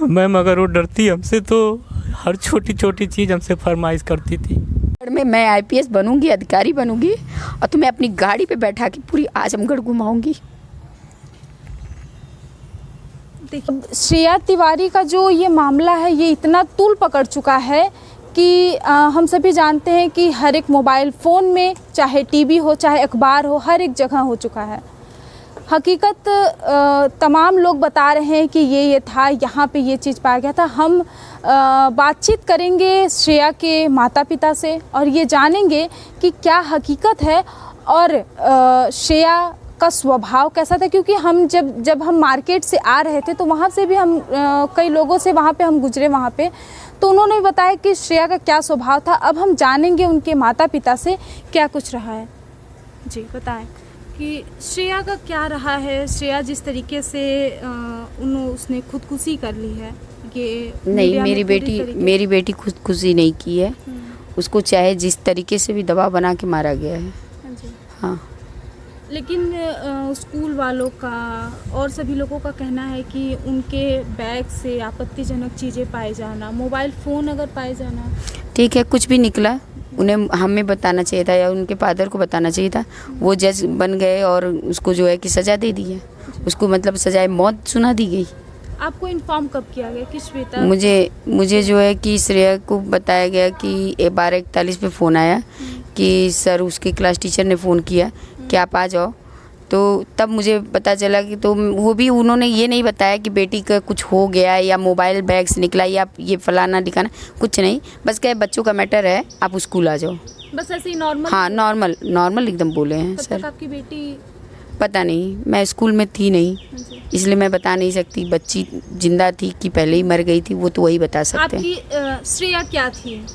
Ma'am अगर वो डरती हमसे तो हर छोटी छोटी चीज़ हमसे फरमाइश करती थी। मैं आईपीएस बनूंगी, अधिकारी बनूंगी और तुम्हें अपनी गाड़ी पे बैठा के पूरी आजमगढ़ घुमाऊंगी। देखिए, श्रेया तिवारी का जो ये मामला है ये इतना तूल पकड़ चुका है कि हम सभी जानते हैं कि हर एक मोबाइल फ़ोन में, चाहे टीवी हो चाहे अखबार हो, हर एक जगह हो चुका है। हकीकत तमाम लोग बता रहे हैं कि ये था, यहाँ पे ये चीज़ पाया गया था। हम बातचीत करेंगे श्रेया के माता पिता से और ये जानेंगे कि क्या हकीकत है और श्रेया का स्वभाव कैसा था, क्योंकि हम जब हम मार्केट से आ रहे थे तो वहाँ से भी हम कई लोगों से वहाँ पे हम गुजरे, वहाँ पे तो उन्होंने भी बताया कि श्रेया का क्या स्वभाव था। अब हम जानेंगे उनके माता पिता से क्या कुछ रहा है। जी बताएं कि श्रेया का क्या रहा है। श्रेया जिस तरीके से उसने खुदकुशी कर ली है, ये नहीं, मेरी बेटी खुदकुशी नहीं की है। उसको चाहे जिस तरीके से भी दबाव बना के मारा गया है। हाँ, लेकिन स्कूल वालों का और सभी लोगों का कहना है कि उनके बैग से आपत्तिजनक चीज़ें पाए जाना, मोबाइल फ़ोन अगर पाए जाना। ठीक है, कुछ भी निकला उन्हें हमें बताना चाहिए था या उनके फादर को बताना चाहिए था। वो जज बन गए और उसको जो है कि सज़ा दे दी है। उसको मतलब सजाए मौत सुना दी गई। आपको इन्फॉर्म कब किया गया कि श्वेता? मुझे जो है कि श्रेया को बताया गया कि 12:41 पे फ़ोन आया कि सर उसके क्लास टीचर ने फ़ोन किया कि आप आ जाओ। तो तब मुझे पता चला कि तो वो भी उन्होंने ये नहीं बताया कि बेटी का कुछ हो गया या मोबाइल बैग से निकला या ये फलाना दिखाना, कुछ नहीं। बस क्या बच्चों का मैटर है, आप स्कूल आ जाओ। बस ऐसे ही नॉर्मल? हाँ, नॉर्मल एकदम बोले हैं सर। तब आपकी बेटी? पता नहीं, मैं स्कूल में थी नहीं, इसलिए मैं बता नहीं सकती। बच्ची जिंदा थी कि पहले ही मर गई थी, वो तो वही बता सकते हैं। आपकी श्रेया क्या थी?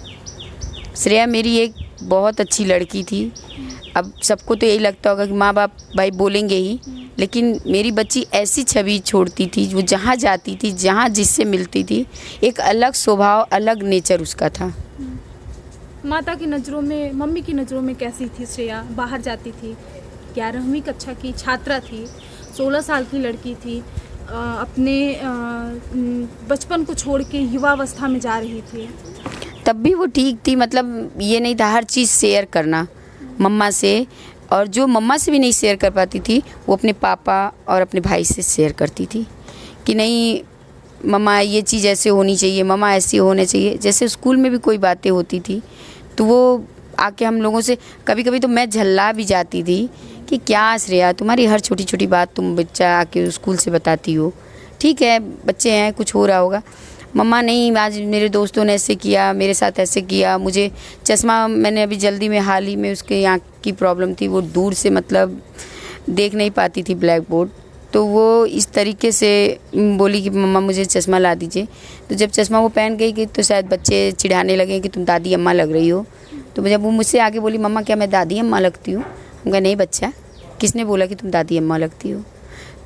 श्रेया मेरी एक बहुत अच्छी लड़की थी। अब सबको तो यही लगता होगा कि माँ बाप भाई बोलेंगे ही, लेकिन मेरी बच्ची ऐसी छवि छोड़ती थी, वो जहाँ जाती थी, जहाँ जिससे मिलती थी, एक अलग स्वभाव, अलग नेचर उसका था। माता की नज़रों में, मम्मी की नज़रों में कैसी थी श्रेया? बाहर जाती थी, 11वीं कक्षा की छात्रा थी, 16 साल की लड़की थी, अपने बचपन को छोड़ के युवावस्था में जा रही थी। तब भी वो ठीक थी, मतलब ये नहीं था हर चीज़ शेयर करना मम्मा से, और जो मम्मा से भी नहीं शेयर कर पाती थी वो अपने पापा और अपने भाई से शेयर करती थी कि नहीं मम्मा ये चीज़ ऐसे होनी चाहिए, मम्मा ऐसी होने चाहिए। जैसे स्कूल में भी कोई बातें होती थी तो वो आके हम लोगों से, कभी कभी तो मैं झल्ला भी जाती थी कि क्या श्रेया तुम्हारी हर छोटी छोटी बात तुम बच्चा आके स्कूल से बताती हो। ठीक है, बच्चे हैं, कुछ हो रहा होगा। मम्मा नहीं, आज मेरे दोस्तों ने ऐसे किया, मेरे साथ ऐसे किया, मुझे चश्मा, मैंने अभी जल्दी में हाल ही में उसके आँख की प्रॉब्लम थी, वो दूर से मतलब देख नहीं पाती थी ब्लैक बोर्ड, तो वो इस तरीके से बोली कि मम्मा मुझे चश्मा ला दीजिए। तो जब चश्मा वो पहन गई तो शायद बच्चे चिढ़ाने लगे कि तुम दादी अम्मा लग रही हो। तो जब वो मुझसे आगे बोली मम्मा क्या मैं दादी अम्मा लगती हूँ, उनका नहीं बच्चा, किसने बोला कि तुम दादी अम्मा लगती हो,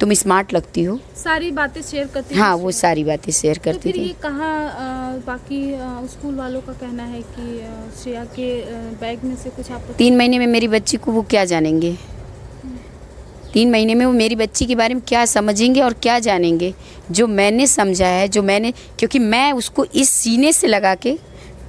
तुम स्मार्ट लगती हो। सारी बातें शेयर करती? हाँ, वो सारी बातें शेयर करती थी। थी। ये कहाँ बाकी स्कूल वालों का कहना है कि श्रेया के बैग में से कुछ आपको 3 महीने में मेरी बच्ची को वो क्या जानेंगे, 3 महीने में वो मेरी बच्ची के बारे में क्या समझेंगे और क्या जानेंगे। जो मैंने समझा है, जो मैंने, क्योंकि मैं उसको इस सीने से लगा के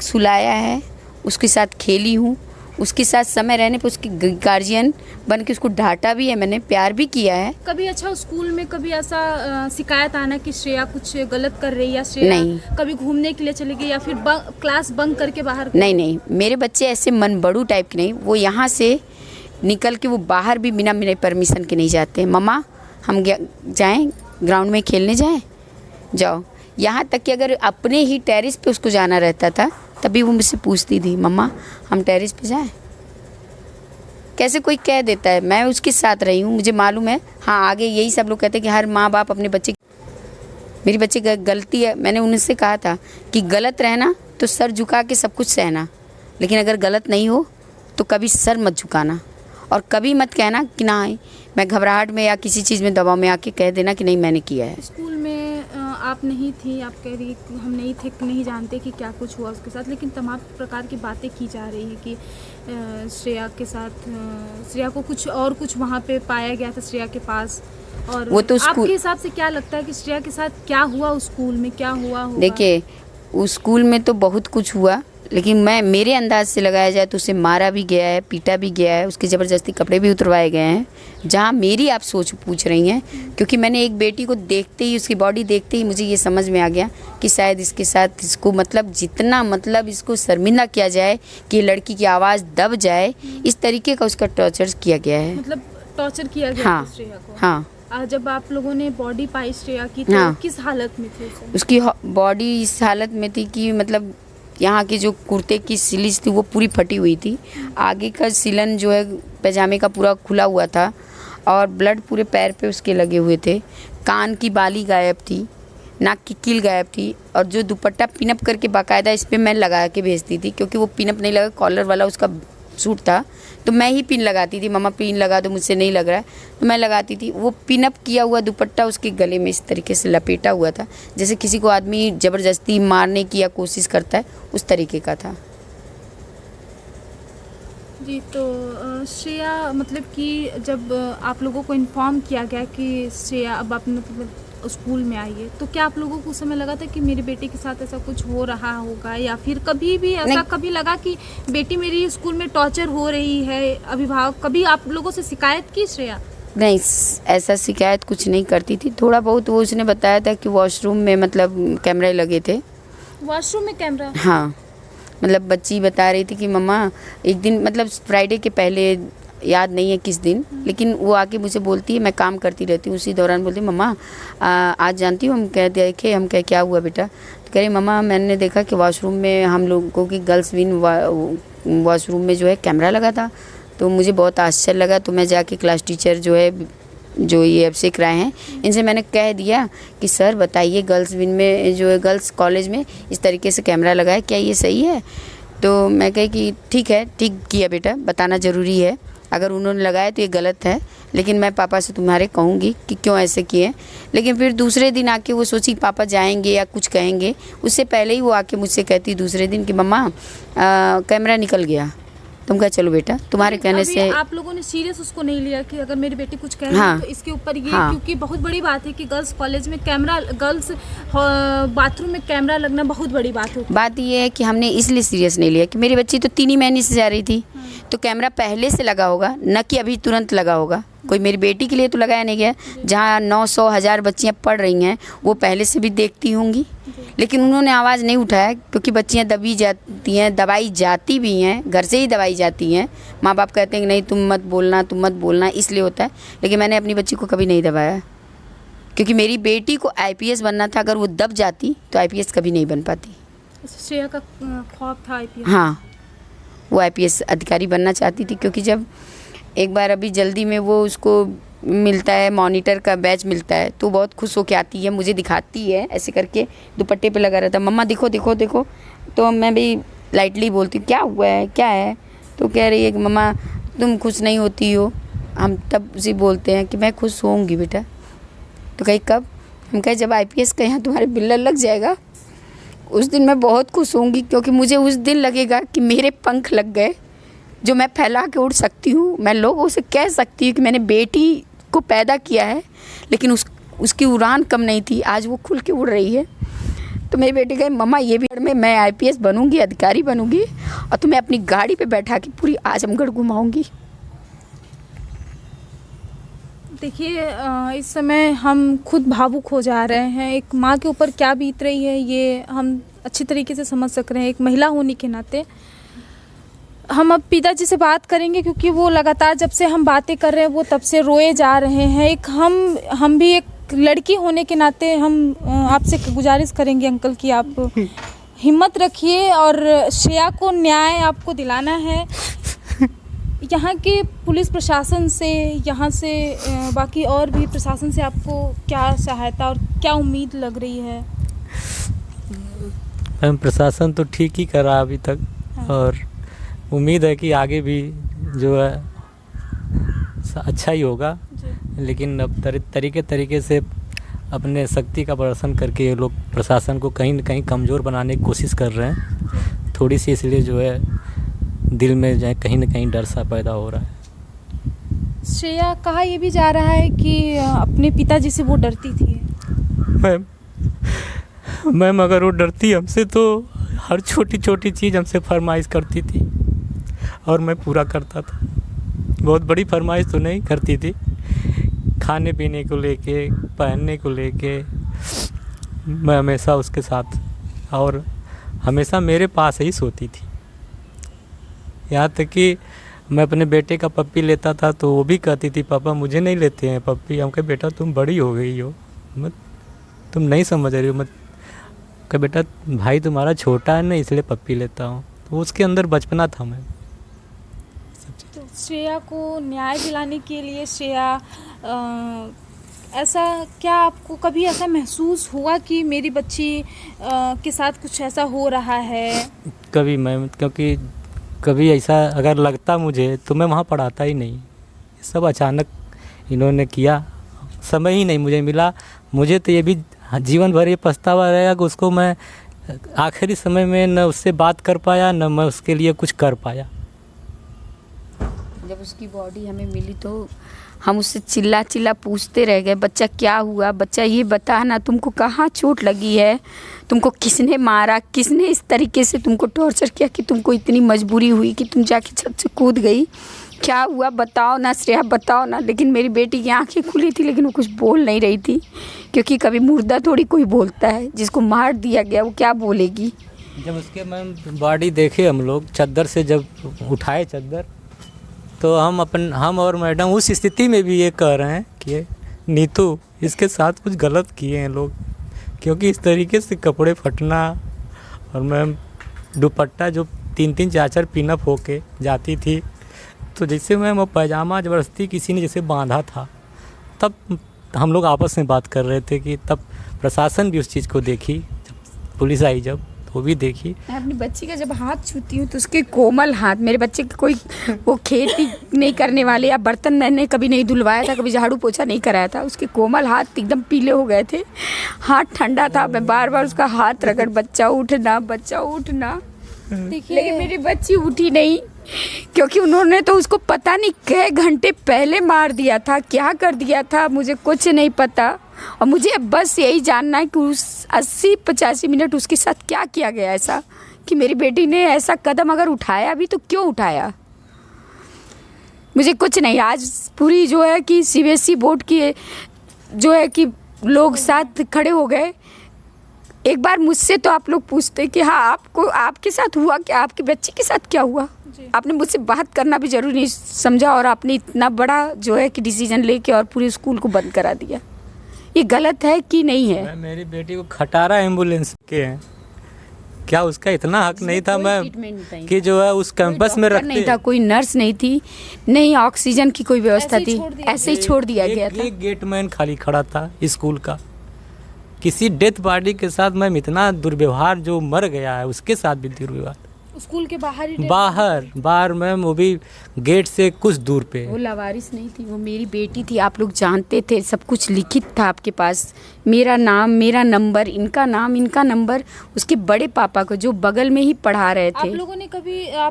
सुलाया है, उसके साथ खेली हूँ, उसके साथ समय रहने पर उसकी गार्जियन बन के उसको डांटा भी है, मैंने प्यार भी किया है। कभी अच्छा स्कूल में कभी ऐसा शिकायत आना कि श्रेया कुछ गलत कर रही है या श्रेया नहीं, कभी घूमने के लिए चली गई या फिर क्लास बंक करके बाहर? नहीं, मेरे बच्चे ऐसे मनबड़ू टाइप के नहीं। वो यहाँ से निकल के वो बाहर भी बिना मेरे परमिशन के नहीं जाते। मम्मा हम जाएं ग्राउंड में खेलने जाएं, जाओ। यहाँ तक कि अगर अपने ही टेरेस पे उसको जाना रहता था तभी वो मुझसे पूछती थी मम्मा हम टेरेस पे जाएं। कैसे कोई कह देता है, मैं उसके साथ रही हूँ, मुझे मालूम है। हाँ, आगे यही सब लोग कहते हैं कि हर माँ बाप अपने बच्चे, मेरी बच्ची गलती है, मैंने उनसे कहा था कि गलत रहना तो सर झुका के सब कुछ सहना, लेकिन अगर गलत नहीं हो तो कभी सर मत झुकाना और कभी मत कहना कि ना मैं घबराहट में या किसी चीज़ में दबाव में आके कह देना कि नहीं मैंने किया है। स्कूल में आप नहीं थी, आप कह रही कि हम नहीं थे, नहीं जानते कि क्या कुछ हुआ उसके साथ, लेकिन तमाम प्रकार की बातें की जा रही है कि श्रेया के साथ श्रेया को कुछ वहाँ पे पाया गया था श्रेया के पास। और वो तो आपके हिसाब से क्या लगता है कि श्रेया के साथ क्या हुआ, उस स्कूल में क्या हुआ होगा? देखिए, उस स्कूल में तो बहुत कुछ हुआ, लेकिन मेरे अंदाज से लगाया जाए तो उसे मारा भी गया है, पीटा भी गया है, उसके ज़बरदस्ती कपड़े भी उतरवाए गए हैं। जहाँ मेरी आप सोच पूछ रही हैं, क्योंकि मैंने एक बेटी को देखते ही, उसकी बॉडी देखते ही मुझे ये समझ में आ गया कि शायद इसके साथ इसको जितना इसको शर्मिंदा किया जाए कि लड़की की आवाज़ दब जाए, इस तरीके का उसका टॉर्चर किया गया है। मतलब टॉर्चर किया गया हाँ, था श्रेया को। हाँ। जब आप लोगों ने बॉडी पाई श्रेया की तो हाँ। किस हालत में थी? उसकी बॉडी इस हालत में थी कि यहाँ की जो कुर्ते की सिलिच थी वो पूरी फटी हुई थी, आगे का सिलन जो है पैजामे का पूरा खुला हुआ था, और ब्लड पूरे पैर पे उसके लगे हुए थे। कान की बाली गायब थी, नाक की कील गायब थी, और जो दुपट्टा पिनअप करके बाकायदा इस पर मैं लगा के भेजती थी, क्योंकि वो पिनअप नहीं लगा, कॉलर वाला उसका सूट था, तो मैं ही पिन लगाती थी। मम्मा पिन लगा दो, मुझसे नहीं लग रहा है, तो मैं लगाती थी। वो पिनअप किया हुआ दुपट्टा उसके गले में इस तरीके से लपेटा हुआ था, जैसे किसी को आदमी ज़बरदस्ती मारने की या कोशिश करता है, उस तरीके का था। जी, तो श्रेया मतलब कि जब आप लोगों को इन्फॉर्म किया गया कि श्रेया अब आप स्कूल में आई है, तो क्या आप लोगों को उस समय लगा था कि मेरी बेटी के साथ ऐसा कुछ हो रहा होगा, या फिर कभी भी ऐसा कभी लगा कि बेटी मेरी स्कूल में टॉर्चर हो रही है? अभिभावक कभी आप लोगों से शिकायत की श्रेया? नहीं, ऐसा शिकायत कुछ नहीं करती थी। थोड़ा बहुत वो उसने बताया था कि वॉशरूम में कैमरे लगे थे। वॉशरूम में कैमरा? हाँ, बच्ची बता रही थी कि मम्मा एक दिन फ्राइडे के पहले, याद नहीं है किस दिन, लेकिन वो आके मुझे बोलती है, मैं काम करती रहती हूँ, उसी दौरान बोलती मम्मा आज जानती हूँ, हम कह देखे, हम क्या हुआ बेटा? तो कह रही मम्मा मैंने देखा कि वॉशरूम में हम लोगों की गर्ल्स विन वॉशरूम में जो है कैमरा लगा था, तो मुझे बहुत आश्चर्य लगा। तो मैं जाके क्लास टीचर जो ये अभिषेक राय हैं, इनसे मैंने कह दिया कि सर बताइए, गर्ल्स विन में जो है गर्ल्स कॉलेज में इस तरीके से कैमरा लगा है, क्या ये सही है? तो मैं कही कि ठीक है, ठीक किया बेटा, बताना ज़रूरी है, अगर उन्होंने लगाया तो ये गलत है, लेकिन मैं पापा से तुम्हारे कहूँगी कि क्यों ऐसे किए। लेकिन फिर दूसरे दिन आके वो सोची पापा जाएंगे या कुछ कहेंगे, उससे पहले ही वो आके मुझसे कहती दूसरे दिन कि मम्मा कैमरा निकल गया। तुम कहा चलो बेटा, तुम्हारे कहने से। आप लोगों ने सीरियस उसको नहीं लिया कि अगर मेरी बेटी कुछ कह रही हाँ, है तो इसके ऊपर ये हाँ, क्योंकि बहुत बड़ी बात है कि गर्ल्स कॉलेज में कैमरा, गर्ल्स बाथरूम में कैमरा लगना बहुत बड़ी बात होती है। बात ये है कि हमने इसलिए सीरियस नहीं लिया कि मेरी बच्ची तो 3 ही महीने से जा रही थी, तो कैमरा पहले से लगा होगा, न कि अभी तुरंत लगा होगा। कोई मेरी बेटी के लिए तो लगाया नहीं गया, जहाँ 900 1000 बच्चियाँ पढ़ रही हैं वो पहले से भी देखती होंगी, लेकिन उन्होंने आवाज़ नहीं उठाया, क्योंकि बच्चियाँ दबी जाती हैं, दबाई जाती भी हैं, घर से ही दबाई जाती हैं। माँ बाप कहते हैं कि नहीं तुम मत बोलना, इसलिए होता है। लेकिन मैंने अपनी बच्ची को कभी नहीं दबाया, क्योंकि मेरी बेटी को IPS बनना था, अगर वो दब जाती तो IPS कभी नहीं बन पाती। श्रेया का ख्वाब था IPS? हाँ, वो IPS अधिकारी बनना चाहती थी, क्योंकि जब एक बार अभी जल्दी में वो उसको मिलता है, मॉनिटर का बैच मिलता है, तो बहुत खुश होके आती है, मुझे दिखाती है, ऐसे करके दुपट्टे पे लगा रहता, मम्मा देखो देखो देखो। तो मैं भी लाइटली बोलती क्या हुआ है, क्या है? तो कह रही है कि मम्मा तुम खुश नहीं होती हो। हम तब उसे बोलते हैं कि मैं खुश होऊंगी बेटा। तो कही कब? हम कहे जब IPS का यहाँ तुम्हारे बिल्ला लग जाएगा, उस दिन मैं बहुत खुश होंगी, क्योंकि मुझे उस दिन लगेगा कि मेरे पंख लग गए, जो मैं फैला के उड़ सकती हूँ। मैं लोगों से कह सकती हूँ कि मैंने बेटी को पैदा किया है, लेकिन उसकी उड़ान कम नहीं थी, आज वो खुल के उड़ रही है। तो मेरी बेटी कहे मम्मा ये भी में मैं IPS बनूंगी, अधिकारी बनूंगी, और तुम्हें अपनी गाड़ी पे बैठा के पूरी आजमगढ़ घुमाऊंगी। देखिए, इस समय हम खुद भावुक हो जा रहे हैं। एक माँ के ऊपर क्या बीत रही है ये हम अच्छी तरीके से समझ सक रहे हैं, एक महिला होने के नाते। हम अब पिताजी से बात करेंगे, क्योंकि वो लगातार जब से हम बातें कर रहे हैं वो तब से रोए जा रहे हैं। एक हम भी एक लड़की होने के नाते हम आपसे गुजारिश करेंगे अंकल कि आप हिम्मत रखिए, और श्रेया को न्याय आपको दिलाना है। यहाँ के पुलिस प्रशासन से, यहाँ से बाकी और भी प्रशासन से आपको क्या सहायता और क्या उम्मीद लग रही है? मैम प्रशासन तो ठीक ही कर रहा अभी तक, हाँ। और उम्मीद है कि आगे भी जो है अच्छा ही होगा, लेकिन अब तरीके से अपने शक्ति का प्रदर्शन करके ये लोग प्रशासन को कहीं न कहीं कमज़ोर बनाने की कोशिश कर रहे हैं। थोड़ी सी इसलिए जो है दिल में जो है कहीं न कहीं डर सा पैदा हो रहा है। श्रेया, कहा यह भी जा रहा है कि अपने पिताजी से वो डरती थी। मैम अगर वो डरती हमसे तो हर छोटी छोटी चीज़ हमसे फरमाइश करती थी और मैं पूरा करता था। बहुत बड़ी फरमाइश तो नहीं करती थी, खाने पीने को लेके, पहनने को लेके मैं हमेशा उसके साथ और हमेशा मेरे पास ही सोती थी। यहाँ तक कि मैं अपने बेटे का पप्पी लेता था तो वो भी कहती थी पापा मुझे नहीं लेते हैं पप्पी। हम कहे बेटा तुम बड़ी हो गई हो, मत तुम नहीं समझ रही हो, मत कहे बेटा भाई तुम्हारा छोटा है ना इसलिए पप्पी लेता हूँ। तो उसके अंदर बचपना था। मैं तो श्रेया को न्याय दिलाने के लिए श्रेया ऐसा क्या आपको कभी ऐसा महसूस हुआ कि मेरी बच्ची के साथ कुछ ऐसा हो रहा है? कभी मैं, क्योंकि कभी ऐसा अगर लगता मुझे तो मैं वहाँ पढ़ाता ही नहीं। सब अचानक इन्होंने किया, समय ही नहीं मुझे मिला। मुझे तो ये भी जीवन भर ये पछतावा रहेगा कि उसको मैं आखिरी समय में न उससे बात कर पाया न मैं उसके लिए कुछ कर पाया। जब उसकी बॉडी हमें मिली तो हम उससे चिल्ला चिल्ला पूछते रह गए, बच्चा क्या हुआ, बच्चा ये बता ना, तुमको कहाँ चोट लगी है, तुमको किसने मारा, किसने इस तरीके से तुमको टॉर्चर किया कि तुमको इतनी मजबूरी हुई कि तुम जाके छत से कूद गई, क्या हुआ बताओ ना श्रेया बताओ ना। लेकिन मेरी बेटी की आंखें खुली थी लेकिन वो कुछ बोल नहीं रही थी, क्योंकि कभी मुर्दा थोड़ी कोई बोलता है, जिसको मार दिया गया वो क्या बोलेगी। जब उसके मैम बॉडी देखे हम लोग चद्दर से जब उठाए चद्दर, तो हम और मैडम उस स्थिति में भी ये कह रहे हैं कि नीतू इसके साथ कुछ गलत किए हैं लोग, क्योंकि इस तरीके से कपड़े फटना और मैम दुपट्टा जो 3-3 4-4 पिनअप होके जाती थी, तो जैसे मैम वो पैजामा ज़बरदस्ती किसी ने जैसे बांधा था। तब हम लोग आपस में बात कर रहे थे कि तब प्रशासन भी उस चीज़ को देखी, जब पुलिस आई जब वो भी देखी। मैं अपनी बच्ची का जब हाथ छूती हूँ तो उसके कोमल हाथ, मेरे बच्चे के कोई वो खेती नहीं करने वाले या बर्तन मैंने कभी नहीं धुलवाया था, कभी झाड़ू पोछा नहीं कराया था, उसके कोमल हाथ एकदम पीले हो गए थे, हाथ ठंडा था, मैं बार बार उसका हाथ रगड़ बच्चा उठना बच्चा उठना। लेकिन मेरी बच्ची उठी नहीं, क्योंकि उन्होंने तो उसको पता नहीं कई घंटे पहले मार दिया था, क्या कर दिया था मुझे कुछ नहीं पता। और मुझे अब बस यही जानना है कि उस 80-85 मिनट उसके साथ क्या किया गया ऐसा कि मेरी बेटी ने ऐसा कदम अगर उठाया भी तो क्यों उठाया, मुझे कुछ नहीं। आज पूरी जो है कि CBSE बोर्ड की जो है कि लोग साथ खड़े हो गए। एक बार मुझसे तो आप लोग पूछते कि हाँ आपको आपके साथ हुआ क्या, आपकी बच्ची के साथ क्या हुआ, आपने मुझसे बात करना भी जरूरी नहीं समझा और आपने इतना बड़ा जो है कि डिसीजन लेके और पूरे स्कूल को बंद करा दिया। ये गलत है कि नहीं है? मेरी बेटी को खटारा एम्बुलेंस के हैं, क्या उसका इतना हक नहीं था मैम कि जो है उस कैंपस में रखते? नहीं था, कोई नर्स नहीं थी, नहीं ऑक्सीजन की कोई व्यवस्था थी, ऐसे ही छोड़ दिया गया था। एक गेटमैन खाली खड़ा था स्कूल का। किसी डेथ बॉडी के साथ मैम इतना दुर्व्यवहार, जो मर गया है उसके साथ भी दुर्व्यवहार स्कूल के बाहर ही बाहर मैम, वो भी गेट से कुछ दूर पे। वो लावारिस नहीं थी, वो मेरी बेटी थी, आप लोग जानते थे, सब कुछ लिखित था आपके पास, मेरा नाम मेरा नंबर, इनका नाम इनका नंबर, उसके बड़े पापा को जो बगल में ही पढ़ा रहे थे। आप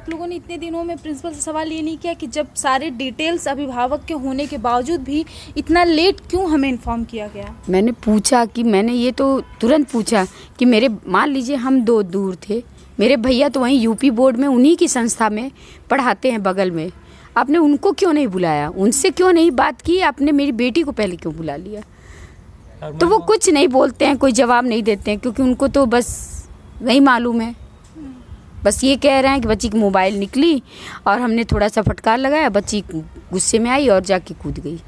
लोगों ने इतने दिनों में प्रिंसिपल से सवाल ये नहीं किया कि जब सारे डिटेल्स अभिभावक के होने के बावजूद भी इतना लेट क्यों हमें इन्फॉर्म किया गया? मैंने पूछा कि मैंने ये तो तुरंत पूछा कि मेरे, मान लीजिए हम 2 दूर थे, मेरे भैया तो वहीं यूपी बोर्ड में उन्हीं की संस्था में पढ़ाते हैं बगल में, आपने उनको क्यों नहीं बुलाया, उनसे क्यों नहीं बात की, आपने मेरी बेटी को पहले क्यों बुला लिया? तो वो कुछ नहीं बोलते हैं, कोई जवाब नहीं देते हैं, क्योंकि उनको तो बस वही मालूम है, बस ये कह रहे हैं कि बच्ची की मोबाइल निकली और हमने थोड़ा सा फटकार लगाया, बच्ची गुस्से में आई और जाके कूद गई,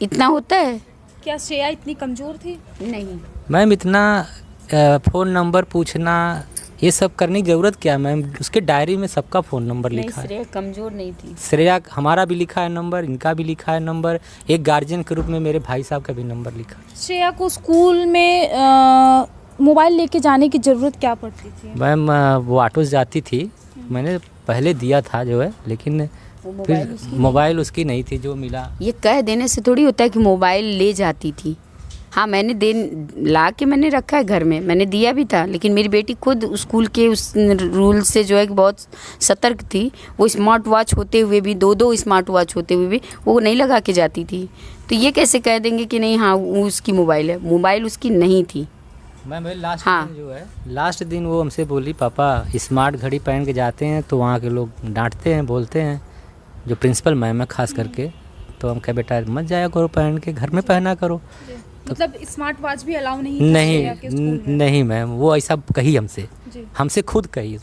इतना होता है। क्या श्रेया इतनी कमज़ोर थी? नहीं मैम, इतना फ़ोन नंबर पूछना ये सब करने की ज़रूरत क्या मैम? उसके डायरी में सबका फ़ोन नंबर लिखा है। श्रेया कमज़ोर नहीं थी। श्रेया हमारा भी लिखा है नंबर, इनका भी लिखा है नंबर, एक गार्जियन के रूप में मेरे भाई साहब का भी नंबर लिखा है। श्रेया को स्कूल में मोबाइल लेके जाने की ज़रूरत क्या पड़ती थी? मैम वो ऑटो से जाती थी, मैंने पहले दिया था जो है, लेकिन फिर मोबाइल उसकी नहीं थी जो मिला। ये कह देने से थोड़ी होता है कि मोबाइल ले जाती थी, हाँ, मैंने ला के मैंने रखा है घर में, मैंने दिया भी था, लेकिन मेरी बेटी खुद स्कूल के उस रूल से जो है कि बहुत सतर्क थी। वो स्मार्ट वॉच होते हुए भी, 2 स्मार्ट वॉच होते हुए भी वो नहीं लगा के जाती थी। तो ये कैसे कह देंगे कि नहीं हाँ वो उसकी मोबाइल है? मोबाइल उसकी नहीं थी। मैम लास्ट हाँ। दिन जो है, लास्ट दिन वो हमसे बोली पापा स्मार्ट घड़ी पहन के जाते हैं तो वहाँ के लोग डांटते हैं, बोलते हैं, जो प्रिंसिपल मैम है खास करके। तो हम कहे बेटा मत जाया करो पहन के, घर में पहना करो। मतलब स्मार्ट वॉच भी अलाउ नहीं था श्रेया के स्कूल में? नहीं मैम, वो ऐसा कही जी। हमसे खुद कही।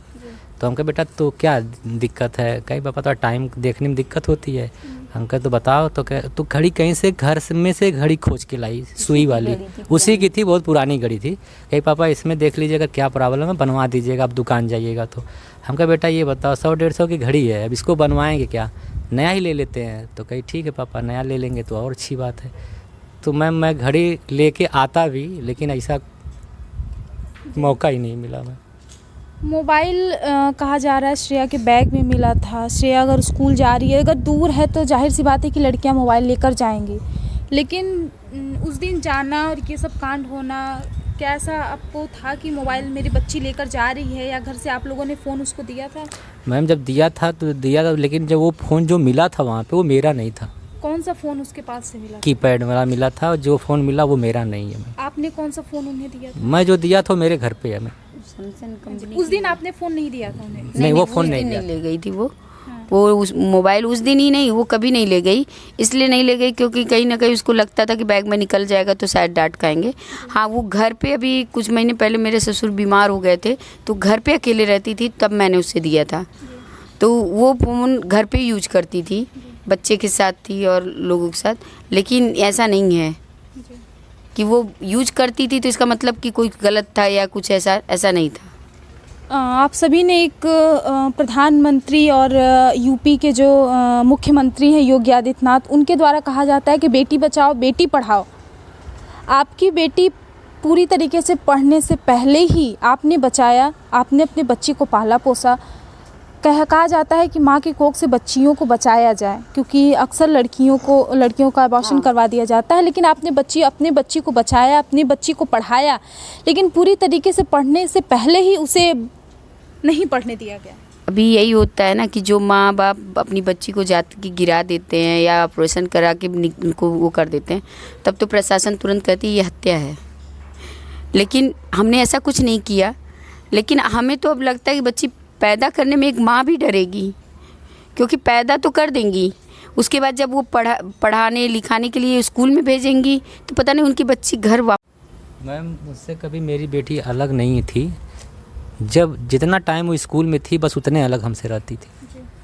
तो हम कहे बेटा तो क्या दिक्कत है? कहीं पापा तो टाइम देखने में दिक्कत होती है। हम कहे तो बताओ। तो कहे तो घड़ी कहीं से घर में से घड़ी खोज के लाई, सुई वाली, उसी की थी, बहुत पुरानी घड़ी थी। कहीं पापा इसमें देख लीजिएगा क्या प्रॉब्लम है, बनवा दीजिएगा, आप दुकान जाइएगा तो। हम कहे बेटा ये बताओ 100-150 की घड़ी है, अब इसको बनवाएंगे क्या, नया ही ले लेते हैं। तो कही ठीक है पापा नया ले लेंगे तो और अच्छी बात है। तो मैं घड़ी लेके आता भी, लेकिन ऐसा मौका ही नहीं मिला। मैं मोबाइल कहा जा रहा है श्रेया के बैग में मिला था। श्रेया अगर स्कूल जा रही है, अगर दूर है तो जाहिर सी बात है कि लड़कियां मोबाइल लेकर जाएंगी, लेकिन उस दिन जाना और ये सब कांड होना, क्या ऐसा आपको था कि मोबाइल मेरी बच्ची लेकर जा रही है, या घर से आप लोगों ने फ़ोन उसको दिया था? मैम जब दिया था तो दिया था, लेकिन जब वो फ़ोन जो मिला था वहाँ पे वो मेरा नहीं था। कौन सा फ़ोन उसके पास से मिला? कीपैड वाला मिला था, और जो फ़ोन मिला वो मेरा नहीं है। आपने कौन सा फ़ोन उन्हें दिया था? मैं जो दिया था वो मेरे घर पे है। मैं उस दिन आपने फ़ोन नहीं दिया था उन्हें? नहीं, वो फ़ोन उस नहीं दिन दिया। नहीं ले गई थी वो उस मोबाइल उस दिन ही नहीं, वो कभी नहीं ले गई। इसलिए नहीं ले गई क्योंकि कहीं ना कहीं उसको लगता था कि बैग में निकल जाएगा तो शायद डांट खाएंगे। हाँ, वो घर पे अभी कुछ महीने पहले मेरे ससुर बीमार हो गए थे, तो घर पे अकेले रहती थी, तब मैंने उसे दिया था। तो वो फ़ोन घर पे यूज करती थी, बच्चे के साथ थी और लोगों के साथ। लेकिन ऐसा नहीं है कि वो यूज करती थी तो इसका मतलब कि कोई गलत था या कुछ ऐसा नहीं था। आप सभी ने एक प्रधानमंत्री और यूपी के जो मुख्यमंत्री हैं योगी आदित्यनाथ, उनके द्वारा कहा जाता है कि बेटी बचाओ बेटी पढ़ाओ। आपकी बेटी पूरी तरीके से पढ़ने से पहले ही आपने बचाया, आपने अपने बच्ची को पाला पोसा। कहा जाता है कि माँ की कोख से बच्चियों को बचाया जाए, क्योंकि अक्सर लड़कियों का अबॉर्शन करवा दिया जाता है, लेकिन आपने अपने बच्ची को बचाया, अपनी बच्ची को पढ़ाया, लेकिन पूरी तरीके से पढ़ने से पहले ही उसे नहीं पढ़ने दिया गया। अभी यही होता है ना कि जो माँ बाप अपनी बच्ची को जाते कि गिरा देते हैं या ऑपरेशन करा के उनको वो कर देते हैं, तब तो प्रशासन तुरंत कहती है ये हत्या है। लेकिन हमने ऐसा कुछ नहीं किया। लेकिन हमें तो अब लगता है कि बच्ची पैदा करने में एक माँ भी डरेगी, क्योंकि पैदा तो कर देंगी, उसके बाद जब वो पढ़ाने लिखाने के लिए स्कूल में भेजेंगी तो पता नहीं उनकी बच्ची घर मैम उससे कभी मेरी बेटी अलग नहीं थी। जब जितना टाइम वो स्कूल में थी बस उतने अलग हमसे रहती थी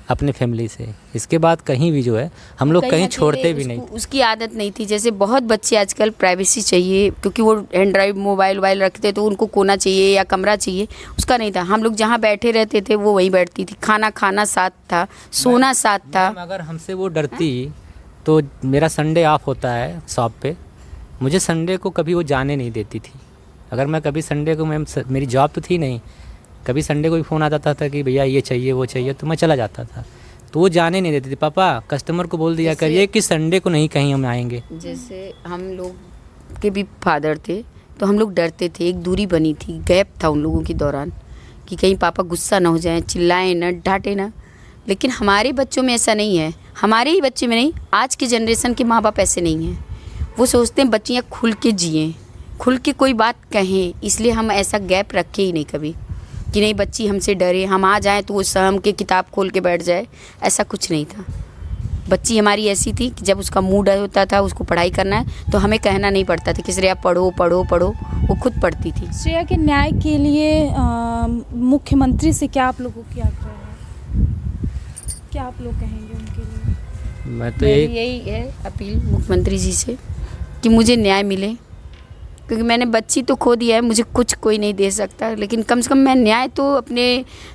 अपने फैमिली से। इसके बाद कहीं भी जो है हम लोग कहीं छोड़ते भी नहीं। उसकी आदत नहीं थी। जैसे बहुत बच्चे आजकल प्राइवेसी चाहिए, क्योंकि वो एंड्रॉइड मोबाइल रखते तो उनको कोना चाहिए या कमरा चाहिए, उसका नहीं था। हम लोग जहाँ बैठे रहते थे वो वहीं बैठती थी, खाना साथ था, सोना साथ था। अगर हमसे वो डरती तो मेरा संडे ऑफ होता है शॉप पे, मुझे संडे को कभी वो जाने नहीं देती थी। अगर मैं कभी संडे को, मैम मेरी जॉब तो थी नहीं, कभी संडे को भी फ़ोन आता था कि भैया ये चाहिए वो चाहिए, तो मैं चला जाता था। तो वो जाने नहीं देती थी। पापा कस्टमर को बोल दिया करिए कि संडे को नहीं कहीं हम आएंगे। जैसे हम लोग के भी फादर थे तो हम लोग डरते थे, एक दूरी बनी थी, गैप था उन लोगों के दौरान कि कहीं पापा गुस्सा ना हो जाएं, चिल्लाएं ना, डांटे ना। लेकिन हमारे बच्चों में ऐसा नहीं है, हमारे ही बच्चे में नहीं, आज के जनरेशन के माँ बाप ऐसे नहीं हैं। वो सोचते हैं बच्चियाँ खुल के जिएँ, खुल के कोई बात कहें, इसलिए हम ऐसा गैप रखे ही नहीं कभी कि नहीं बच्ची हमसे डरे, हम आ जाएं तो वो सहम के किताब खोल के बैठ जाए, ऐसा कुछ नहीं था। बच्ची हमारी ऐसी थी कि जब उसका मूड होता था उसको पढ़ाई करना है तो हमें कहना नहीं पड़ता था कि श्रेया पढ़ो पढ़ो पढ़ो, वो खुद पढ़ती थी। श्रेया के न्याय के लिए मुख्यमंत्री से क्या आप लोगों की आग्रह है, क्या आप लोग कहेंगे उनके लिए? मैं तो यही है अपील मुख्यमंत्री जी से कि मुझे न्याय मिले, क्योंकि मैंने बच्ची तो खो दिया है, मुझे कुछ कोई नहीं दे सकता, लेकिन कम से कम मैं न्याय तो अपने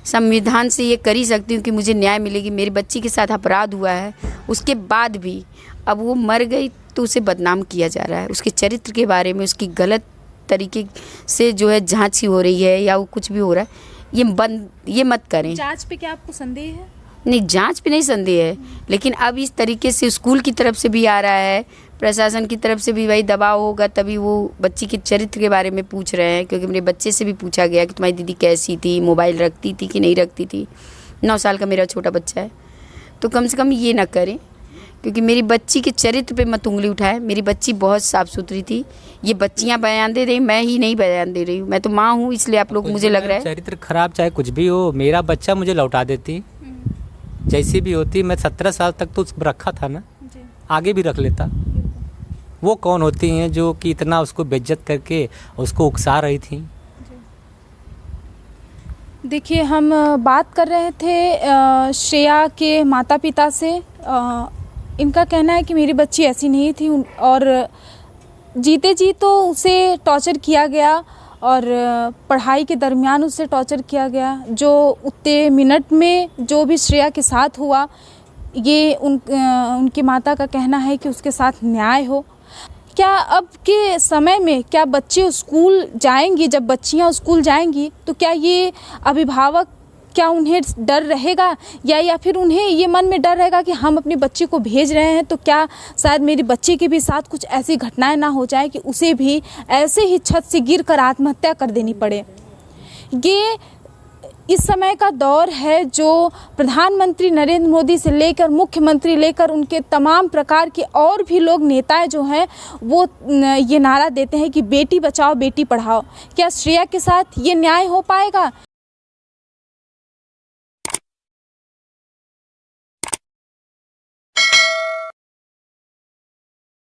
संविधान से ये कर ही सकती हूँ कि मुझे न्याय मिलेगी। मेरी बच्ची के साथ अपराध हुआ है, उसके बाद भी अब वो मर गई तो उसे बदनाम किया जा रहा है, उसके चरित्र के बारे में उसकी गलत तरीके से जो है जाँच हो रही है या वो कुछ भी हो रहा है, ये मत करें। जाँच पे क्या आपको संदेह है? नहीं, जांच पे नहीं संदेह है, लेकिन अब इस तरीके से स्कूल की तरफ से भी आ रहा है, प्रशासन की तरफ से भी वही दबाव होगा, तभी वो बच्ची के चरित्र के बारे में पूछ रहे हैं। क्योंकि मेरे बच्चे से भी पूछा गया कि तुम्हारी दीदी कैसी थी, मोबाइल रखती थी कि नहीं रखती थी। 9 साल का मेरा छोटा बच्चा है, तो कम से कम ये ना करें, क्योंकि मेरी बच्ची के चरित्र पे मत उंगली उठाए। मेरी बच्ची बहुत साफ़ सुथरी थी। ये बच्चियां बयान दे रही, मैं ही नहीं बयान दे रही हूँ। मैं तो माँ हूँ, इसलिए आप लोग मुझे लग रहा है चरित्र खराब चाहे कुछ भी हो, मेरा बच्चा मुझे लौटा देती जैसी भी होती। मैं 17 साल तक तो रखा था ना, आगे भी रख लेता। वो कौन होती हैं जो कि इतना उसको बेइज्जत करके उसको उकसा रही थी। देखिए, हम बात कर रहे थे श्रेया के माता पिता से। इनका कहना है कि मेरी बच्ची ऐसी नहीं थी और जीते जी तो उसे टॉर्चर किया गया और पढ़ाई के दरमियान उससे टॉर्चर किया गया। जो उतने मिनट में जो भी श्रेया के साथ हुआ, ये उनकी माता का कहना है कि उसके साथ न्याय हो। क्या अब के समय में क्या बच्चे स्कूल जाएंगी, जब बच्चियां स्कूल जाएंगी तो क्या ये अभिभावक, क्या उन्हें डर रहेगा या फिर उन्हें ये मन में डर रहेगा कि हम अपनी बच्ची को भेज रहे हैं तो क्या शायद मेरी बच्ची के भी साथ कुछ ऐसी घटनाएं ना हो जाए कि उसे भी ऐसे ही छत से गिरकर आत्महत्या कर देनी पड़े। ये इस समय का दौर है जो प्रधानमंत्री नरेंद्र मोदी से लेकर मुख्यमंत्री लेकर उनके तमाम प्रकार के और भी लोग नेताएं जो हैं वो ये नारा देते हैं कि बेटी बचाओ बेटी पढ़ाओ। क्या श्रेया के साथ ये न्याय हो पाएगा?